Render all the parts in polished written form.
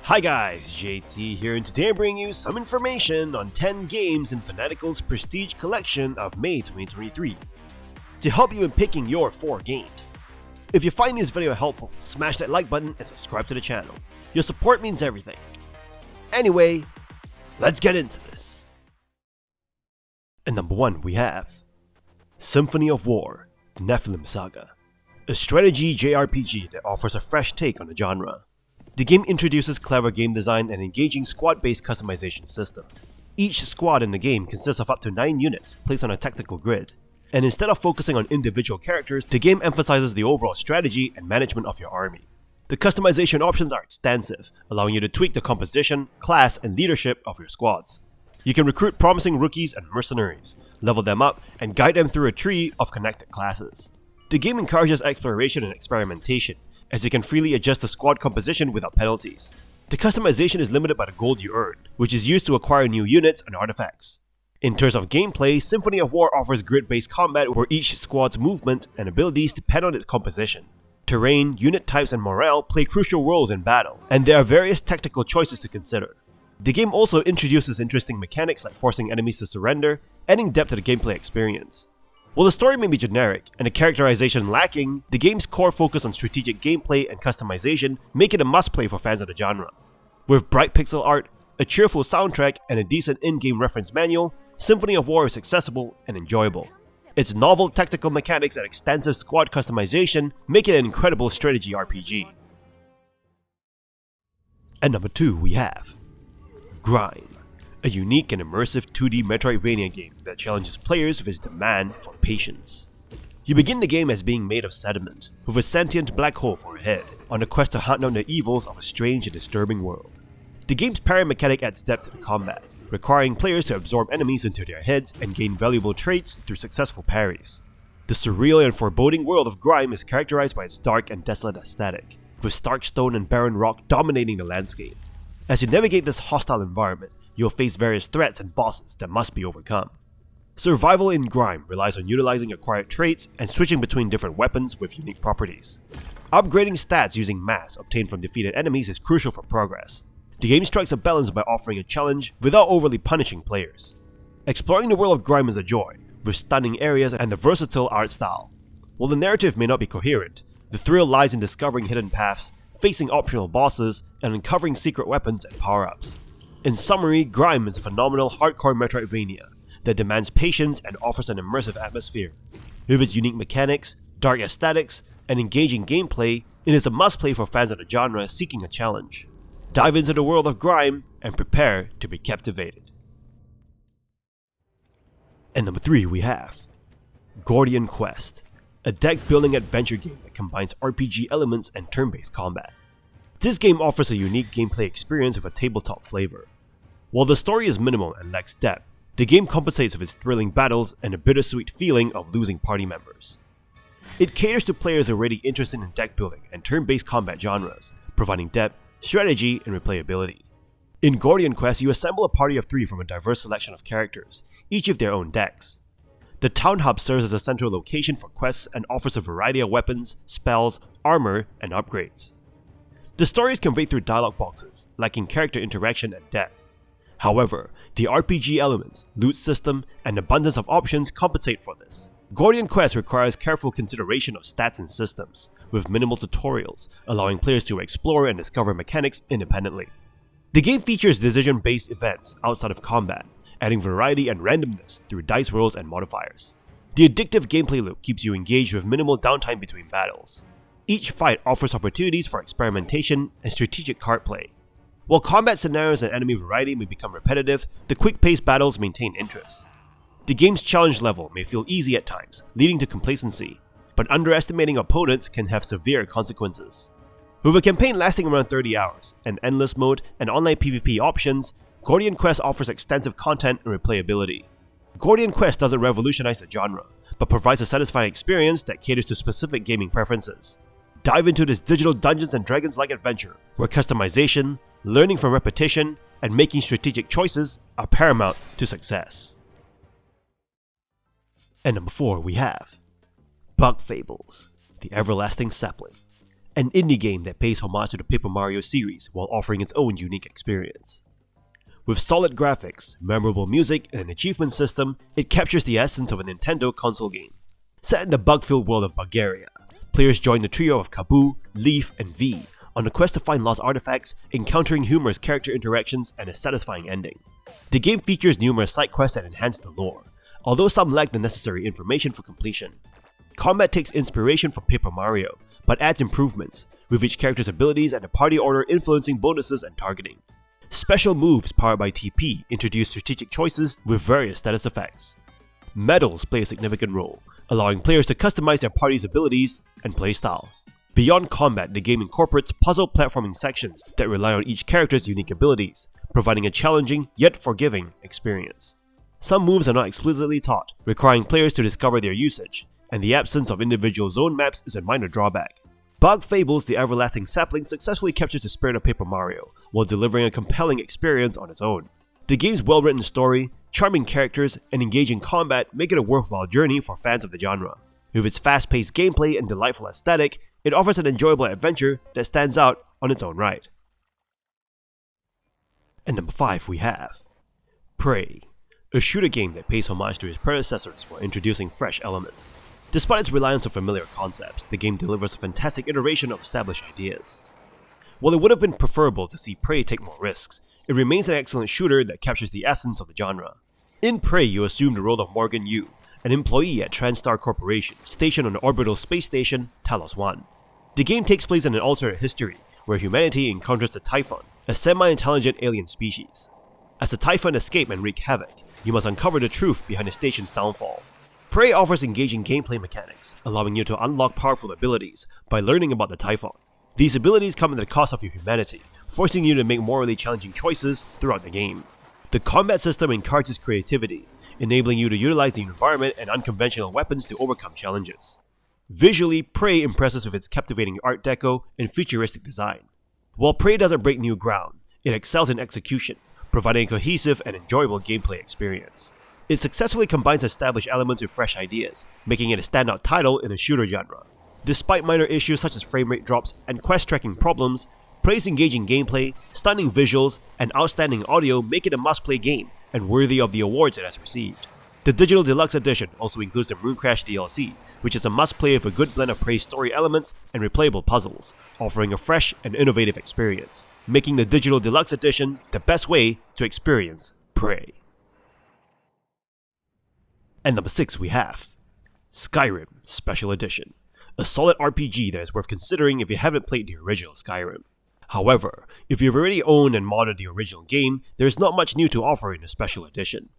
Hi guys, JT here, and today I'm bringing you some information on 10 games in Fanatical's Prestige Collection of May 2023 to help you in picking your 4 games. If you find this video helpful, smash that like button and subscribe to the channel. Your support means everything. Anyway, let's get into this. At number 1 we have Symphony of War, Nephilim Saga, a strategy JRPG that offers a fresh take on the genre. The game introduces clever game design and engaging squad-based customization system. Each squad in the game consists of up to 9 units placed on a tactical grid, and instead of focusing on individual characters, the game emphasizes the overall strategy and management of your army. The customization options are extensive, allowing you to tweak the composition, class, and leadership of your squads. You can recruit promising rookies and mercenaries, level them up, and guide them through a tree of connected classes. The game encourages exploration and experimentation, as you can freely adjust the squad composition without penalties. The customization is limited by the gold you earn, which is used to acquire new units and artifacts. In terms of gameplay, Symphony of War offers grid-based combat where each squad's movement and abilities depend on its composition. Terrain, unit types, and morale play crucial roles in battle, and there are various tactical choices to consider. The game also introduces interesting mechanics like forcing enemies to surrender, adding depth to the gameplay experience. While the story may be generic and the characterization lacking, the game's core focus on strategic gameplay and customization make it a must-play for fans of the genre. With bright pixel art, a cheerful soundtrack, and a decent in-game reference manual, Symphony of War is accessible and enjoyable. Its novel tactical mechanics and extensive squad customization make it an incredible strategy RPG. At number 2 we have GRIME, a unique and immersive 2D Metroidvania game that challenges players with its demand for patience. You begin the game as being made of sediment, with a sentient black hole for a head, on a quest to hunt down the evils of a strange and disturbing world. The game's parry mechanic adds depth to the combat, requiring players to absorb enemies into their heads and gain valuable traits through successful parries. The surreal and foreboding world of GRIME is characterized by its dark and desolate aesthetic, with stark stone and barren rock dominating the landscape. As you navigate this hostile environment, you'll face various threats and bosses that must be overcome. Survival in GRIME relies on utilizing acquired traits and switching between different weapons with unique properties. Upgrading stats using mass obtained from defeated enemies is crucial for progress. The game strikes a balance by offering a challenge without overly punishing players. Exploring the world of GRIME is a joy, with stunning areas and a versatile art style. While the narrative may not be coherent, the thrill lies in discovering hidden paths, facing optional bosses, and uncovering secret weapons and power-ups. In summary, GRIME is a phenomenal hardcore Metroidvania that demands patience and offers an immersive atmosphere. With its unique mechanics, dark aesthetics, and engaging gameplay, it is a must-play for fans of the genre seeking a challenge. Dive into the world of GRIME and prepare to be captivated. At number 3 we have Gordian Quest, a deck-building adventure game that combines RPG elements and turn-based combat. This game offers a unique gameplay experience with a tabletop flavor. While the story is minimal and lacks depth, the game compensates with its thrilling battles and a bittersweet feeling of losing party members. It caters to players already interested in deck building and turn-based combat genres, providing depth, strategy, and replayability. In Gordian Quest, you assemble a party of 3 from a diverse selection of characters, each with their own decks. The town hub serves as a central location for quests and offers a variety of weapons, spells, armor, and upgrades. The story is conveyed through dialogue boxes, lacking character interaction and depth. However, the RPG elements, loot system, and abundance of options compensate for this. Gordian Quest requires careful consideration of stats and systems, with minimal tutorials, allowing players to explore and discover mechanics independently. The game features decision-based events outside of combat, adding variety and randomness through dice rolls and modifiers. The addictive gameplay loop keeps you engaged with minimal downtime between battles. Each fight offers opportunities for experimentation and strategic card play. While combat scenarios and enemy variety may become repetitive, the quick-paced battles maintain interest. The game's challenge level may feel easy at times, leading to complacency, but underestimating opponents can have severe consequences. With a campaign lasting around 30 hours, an endless mode, and online PvP options, Gordian Quest offers extensive content and replayability. Gordian Quest doesn't revolutionize the genre, but provides a satisfying experience that caters to specific gaming preferences. Dive into this digital Dungeons & Dragons-like adventure, where customization, learning from repetition, and making strategic choices are paramount to success. At number 4 we have Fables, the Everlasting Sapling, an indie game that pays homage to the Paper Mario series while offering its own unique experience. With solid graphics, memorable music, and an achievement system, it captures the essence of a Nintendo console game. Set in the bug-filled world of Bulgaria, players join the trio of Kaboo, Leaf, and V on a quest to find lost artifacts, encountering humorous character interactions and a satisfying ending. The game features numerous side quests that enhance the lore, although some lack the necessary information for completion. Combat takes inspiration from Paper Mario, but adds improvements, with each character's abilities and the party order influencing bonuses and targeting. Special moves powered by TP introduce strategic choices with various status effects. Medals play a significant role, allowing players to customize their party's abilities and playstyle. Beyond combat, the game incorporates puzzle platforming sections that rely on each character's unique abilities, providing a challenging yet forgiving experience. Some moves are not explicitly taught, requiring players to discover their usage, and the absence of individual zone maps is a minor drawback. Bug Fables, the everlasting sapling, successfully captures the spirit of Paper Mario, while delivering a compelling experience on its own. The game's well-written story, charming characters, and engaging combat make it a worthwhile journey for fans of the genre. With its fast-paced gameplay and delightful aesthetic, it offers an enjoyable adventure that stands out on its own right. And number 5 we have Prey, a shooter game that pays homage to its predecessors while introducing fresh elements. Despite its reliance on familiar concepts, the game delivers a fantastic iteration of established ideas. While it would have been preferable to see Prey take more risks, it remains an excellent shooter that captures the essence of the genre. In Prey, you assume the role of Morgan Yu, an employee at TranStar Corporation, stationed on the orbital space station Talos 1. The game takes place in an alternate history, where humanity encounters the Typhon, a semi-intelligent alien species. As the Typhon escape and wreak havoc, you must uncover the truth behind the station's downfall. Prey offers engaging gameplay mechanics, allowing you to unlock powerful abilities by learning about the Typhon. These abilities come at the cost of your humanity, forcing you to make morally challenging choices throughout the game. The combat system encourages creativity, enabling you to utilize the environment and unconventional weapons to overcome challenges. Visually, Prey impresses with its captivating art deco and futuristic design. While Prey doesn't break new ground, it excels in execution, providing a cohesive and enjoyable gameplay experience. It successfully combines established elements with fresh ideas, making it a standout title in a shooter genre. Despite minor issues such as frame rate drops and quest tracking problems, Prey's engaging gameplay, stunning visuals, and outstanding audio make it a must-play game and worthy of the awards it has received. The Digital Deluxe Edition also includes the Moon Crash DLC, which is a must-play with a good blend of Prey's story elements and replayable puzzles, offering a fresh and innovative experience, making the Digital Deluxe Edition the best way to experience Prey. And number 6 we have Skyrim Special Edition, a solid RPG that is worth considering if you haven't played the original Skyrim. However, if you've already owned and modded the original game, there is not much new to offer in the Special Edition.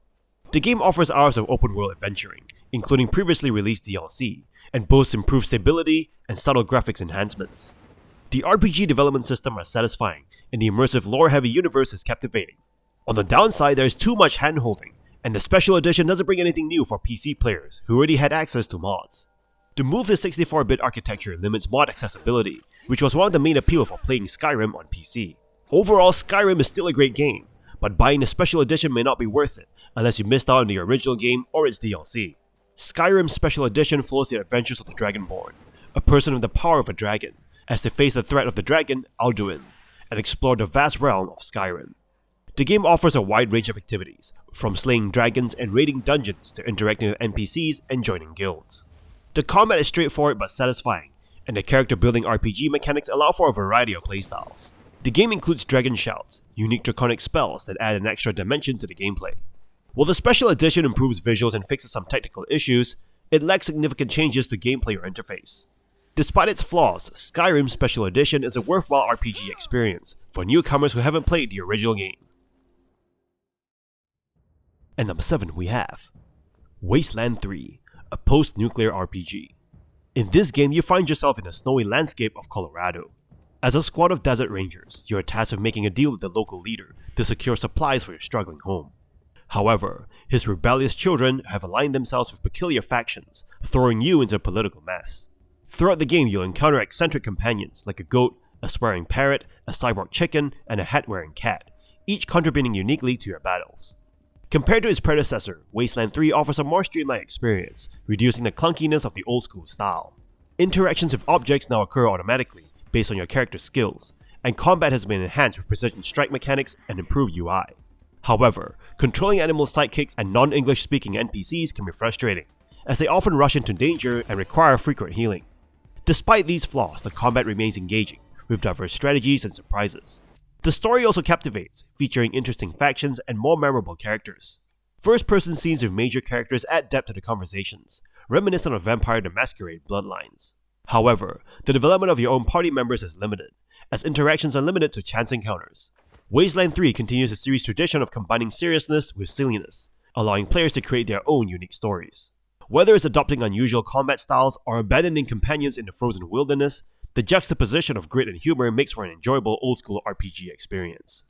The game offers hours of open-world adventuring, including previously released DLC, and boasts improved stability and subtle graphics enhancements. The RPG development system are satisfying, and the immersive lore-heavy universe is captivating. On the downside, there is too much hand-holding, and the Special Edition doesn't bring anything new for PC players who already had access to mods. The move to 64-bit architecture limits mod accessibility, which was one of the main appeals for playing Skyrim on PC. Overall, Skyrim is still a great game, but buying the Special Edition may not be worth it unless you missed out on the original game or its DLC. Skyrim's Special Edition follows the adventures of the Dragonborn, a person with the power of a dragon, as they face the threat of the dragon, Alduin, and explore the vast realm of Skyrim. The game offers a wide range of activities, from slaying dragons and raiding dungeons to interacting with NPCs and joining guilds. The combat is straightforward but satisfying, and the character-building RPG mechanics allow for a variety of playstyles. The game includes dragon shouts, unique draconic spells that add an extra dimension to the gameplay. While the Special Edition improves visuals and fixes some technical issues, it lacks significant changes to gameplay or interface. Despite its flaws, Skyrim Special Edition is a worthwhile RPG experience for newcomers who haven't played the original game. And number 7 we have Wasteland 3, a post-nuclear RPG. In this game, you find yourself in a snowy landscape of Colorado. As a squad of desert rangers, you are tasked with making a deal with the local leader to secure supplies for your struggling home. However, his rebellious children have aligned themselves with peculiar factions, throwing you into a political mess. Throughout the game, you'll encounter eccentric companions like a goat, a swearing parrot, a cyborg chicken, and a hat-wearing cat, each contributing uniquely to your battles. Compared to its predecessor, Wasteland 3 offers a more streamlined experience, reducing the clunkiness of the old-school style. Interactions with objects now occur automatically, based on your character's skills, and combat has been enhanced with precision strike mechanics and improved UI. However, controlling animal sidekicks and non-English speaking NPCs can be frustrating, as they often rush into danger and require frequent healing. Despite these flaws, the combat remains engaging, with diverse strategies and surprises. The story also captivates, featuring interesting factions and more memorable characters. First-person scenes with major characters add depth to the conversations, reminiscent of Vampire the Masquerade Bloodlines. However, the development of your own party members is limited, as interactions are limited to chance encounters. Wasteland 3 continues the series' tradition of combining seriousness with silliness, allowing players to create their own unique stories. Whether it's adopting unusual combat styles or abandoning companions in the frozen wilderness, the juxtaposition of grit and humor makes for an enjoyable old-school RPG experience.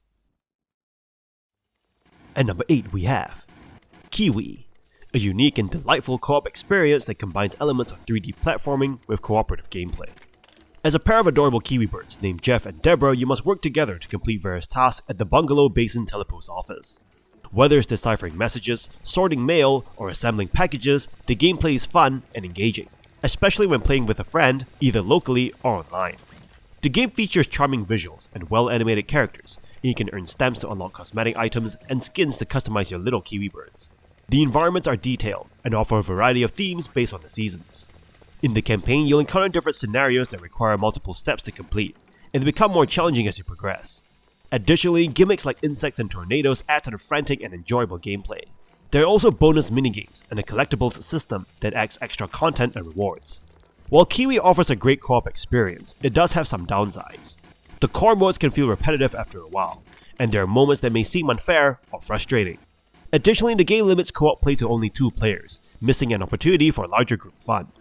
At number 8 we have KeyWe, a unique and delightful co-op experience that combines elements of 3D platforming with cooperative gameplay. As a pair of adorable Kiwi birds named Jeff and Deborah, you must work together to complete various tasks at the Bungalow Basin Telepost office. Whether it's deciphering messages, sorting mail, or assembling packages, the gameplay is fun and engaging, especially when playing with a friend, either locally or online. The game features charming visuals and well-animated characters, and you can earn stamps to unlock cosmetic items and skins to customize your little Kiwi birds. The environments are detailed and offer a variety of themes based on the seasons. In the campaign, you'll encounter different scenarios that require multiple steps to complete, and they become more challenging as you progress. Additionally, gimmicks like insects and tornadoes add to the frantic and enjoyable gameplay. There are also bonus minigames and a collectibles system that adds extra content and rewards. While KeyWe offers a great co-op experience, it does have some downsides. The core modes can feel repetitive after a while, and there are moments that may seem unfair or frustrating. Additionally, the game limits co-op play to only 2 players, missing an opportunity for larger group fun.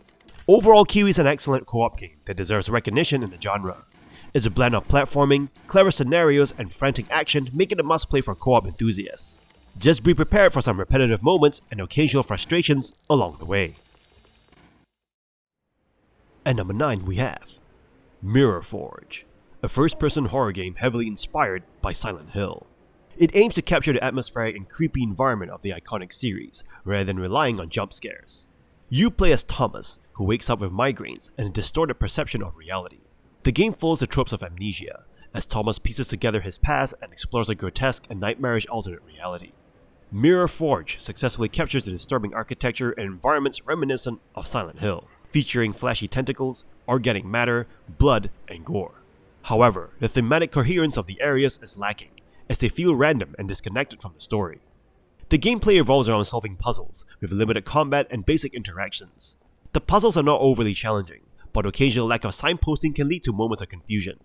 Overall, KeyWe is an excellent co-op game that deserves recognition in the genre. It's a blend of platforming, clever scenarios, and frantic action, making it a must-play for co-op enthusiasts. Just be prepared for some repetitive moments and occasional frustrations along the way. At number 9 we have Mirror Forge, a first-person horror game heavily inspired by Silent Hill. It aims to capture the atmospheric and creepy environment of the iconic series, rather than relying on jump scares. You play as Thomas, who wakes up with migraines and a distorted perception of reality. The game follows the tropes of amnesia, as Thomas pieces together his past and explores a grotesque and nightmarish alternate reality. Mirror Forge successfully captures the disturbing architecture and environments reminiscent of Silent Hill, featuring flashy tentacles, organic matter, blood, and gore. However, the thematic coherence of the areas is lacking, as they feel random and disconnected from the story. The gameplay revolves around solving puzzles, with limited combat and basic interactions. The puzzles are not overly challenging, but occasional lack of signposting can lead to moments of confusion.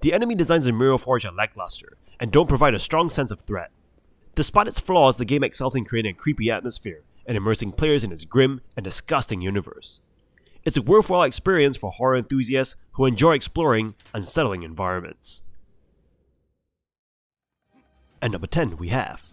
The enemy designs in Mirror Forge are lackluster, and don't provide a strong sense of threat. Despite its flaws, the game excels in creating a creepy atmosphere and immersing players in its grim and disgusting universe. It's a worthwhile experience for horror enthusiasts who enjoy exploring unsettling environments. At number 10 we have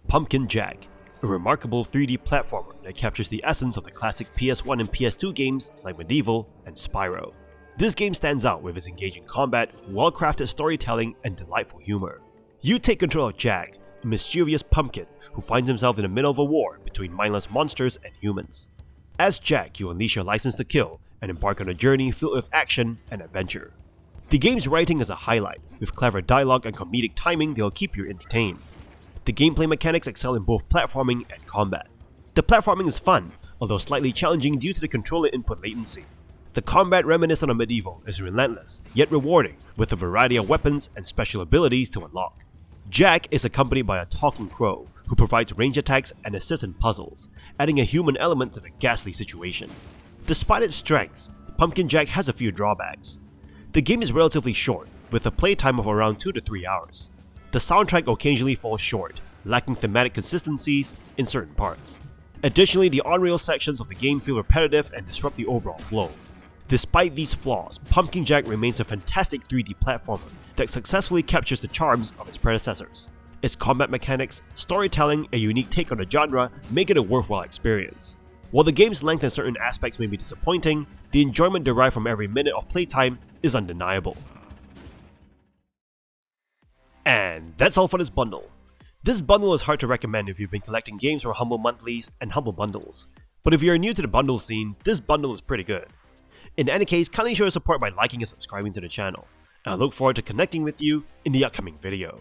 Pumpkin Jack, a remarkable 3D platformer that captures the essence of the classic PS1 and PS2 games like Medieval and Spyro. This game stands out with its engaging combat, well-crafted storytelling, and delightful humor. You take control of Jack, a mischievous pumpkin who finds himself in the middle of a war between mindless monsters and humans. As Jack, you unleash your license to kill and embark on a journey filled with action and adventure. The game's writing is a highlight, with clever dialogue and comedic timing that will keep you entertained. The gameplay mechanics excel in both platforming and combat. The platforming is fun, although slightly challenging due to the controller input latency. The combat reminiscent of Medieval is relentless, yet rewarding, with a variety of weapons and special abilities to unlock. Jack is accompanied by a talking crow, who provides range attacks and assists in puzzles, adding a human element to the ghastly situation. Despite its strengths, Pumpkin Jack has a few drawbacks. The game is relatively short, with a playtime of around 2 to 3 hours. The soundtrack occasionally falls short, lacking thematic consistencies in certain parts. Additionally, the on-rail sections of the game feel repetitive and disrupt the overall flow. Despite these flaws, Pumpkin Jack remains a fantastic 3D platformer that successfully captures the charms of its predecessors. Its combat mechanics, storytelling, and unique take on the genre make it a worthwhile experience. While the game's length and certain aspects may be disappointing, the enjoyment derived from every minute of playtime is undeniable. And that's all for this bundle. This bundle is hard to recommend if you've been collecting games for Humble Monthlies and Humble Bundles, but if you're new to the bundle scene, this bundle is pretty good. In any case, kindly show your support by liking and subscribing to the channel, and I look forward to connecting with you in the upcoming video.